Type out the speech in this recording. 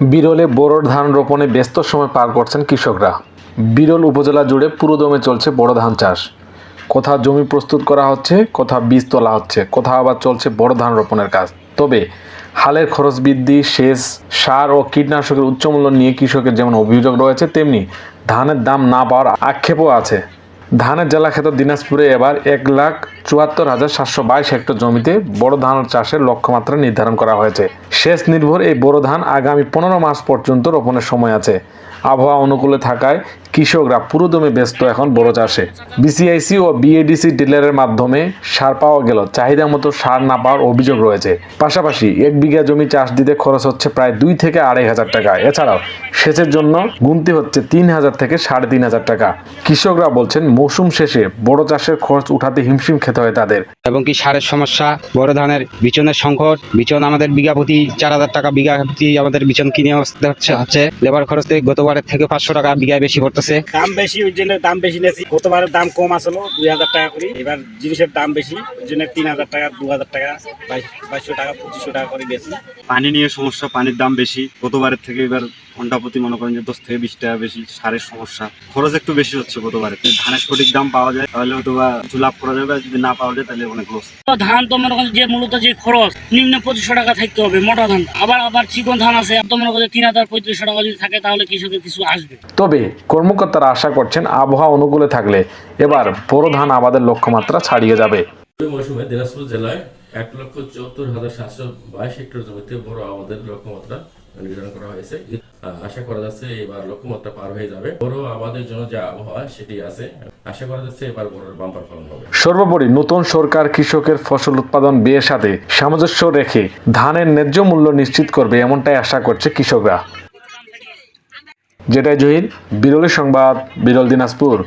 বিরলে বোরো ধান রোপণে ব্যস্ত সময় পার করছেন কৃষকরা। বিরল উপজেলা জুড়ে পুরোদমে চলছে বোরো ধান চাষ। কোথাও জমি প্রস্তুত করা হচ্ছে, কোথাও বীজ তোলা হচ্ছে, কোথাও আবার চলছে বোরো ধান রোপণের কাজ। তবে হালের খরচ বৃদ্ধি, সেচ, সার ও কীটনাশকের উচ্চমূল্য নিয়ে কৃষকের যেমন অভিযোগ রয়েছে, তেমনি ধানের দাম না পাওয়ার আক্ষেপও আছে। ধানের জেলাখ্যাত দিনাজপুরে এবার 1,74,722 হেক্টর জমিতে বোরো ধান চাষের লক্ষ্যমাত্রা নির্ধারণ করা হয়েছে। সেচ নির্ভর এই বোরো ধান আগামী 15 মাস পর্যন্ত রোপণের সময় আছে। আবহাওয়া অনুকূলে থাকায় কৃষকরা পুরোদমে ব্যস্ত এখন বোরো চাষে। বিসিআইসি ও বিএডিসি ডিলারের মাধ্যমে সার পাওয়া গেল চাহিদা মতো সার না পাওয়ার অভিযোগ রয়েছে। পাশাপাশি 1 বিঘা জমি চাষ দিতে খরচ হচ্ছে প্রায় 2 থেকে 2,500 টাকা। এছাড়াও সেচের জন্য গুনতি হচ্ছে 3,000 থেকে 3,500 টাকা। কৃষকরা বলছেন মৌসুম শেষে বোরো চাষের খরচ উঠাতে হিমশিম খেতে হয় তাদের। এবং কি সারের সমস্যা, বড় ধানের বিচনের সংকট, বিচন আমাদের বিঘা প্রতি 4,000 টাকা বিঘা প্রতি আমাদের বিচন কিনে হচ্ছে লেবার খরচ থেকে গতবারের থেকে 500 টাকা বিঘায় বেশি পড়তেছে। দাম বেশি, ওই জন্য দাম বেশি নিয়েছি। গতবারের দাম কম আসলো 2,000 টাকা করে, এবার জিনিসের দাম বেশি, ওই জন্য 3,000 টাকা, 2,000 টাকা, 2,200 টাকা, 2,500 টাকা করে বেশি। পানি নিয়ে সমস্যা, পানির দাম বেশি গতবারের থেকে, এবার ঘন্টা প্রতি মনে করেন যে 10 থেকে 20 টাকা বেশি। সারের সমস্যা, খরচ একটু বেশি হচ্ছে গতবারে। ধানের সঠিক দাম পাওয়া যায় তাহলে হয়তো বা কিছু লাভ করা যাবে, আর যদি না পাওয়া যায় তাহলে অনেক লস। ধান তো মনে করেন যে মূলত যে খরচ নিম্ন 2,500 টাকা থাকতে হবে মোটা ধান, আবার চিকন ধান আছে তো মনে করেন 3,000-3,500 টাকা যদি থাকে তাহলে কৃষকের কিছু আসবে। তবে কর্মকর্তারা আশা করছেন আবহাওয়া অনুকূলে থাকলে এবার বোরো ধান আবাদের লক্ষ্যমাত্রা ছাড়িয়ে যাবে। মৌসুমে দিনাজপুর জেলায় 1,74,722 হেক্টর জমিতে বোরো আবাদের লক্ষ্যমাত্রা নির্ধারণ করা হয়েছে। আশা করা যাচ্ছে এবার লক্ষ্যমাত্রা পার হয়ে যাবে। বোরো আবাদের জন্য যে আবহাওয়া সেটি আছে, আশা করা যাচ্ছে এবার বোরোর বাম্পার ফলন হবে। সর্বোপরি নতুন সরকার কৃষকের ফসল উৎপাদন ব্যয়ের সাথে সামঞ্জস্য রেখে ধানের ন্যায্য মূল্য নিশ্চিত করবে, এমনটাই আশা করছে কৃষকরা। যেটাই জহির, বিরলের সংবাদ, বিরল, দিনাজপুর।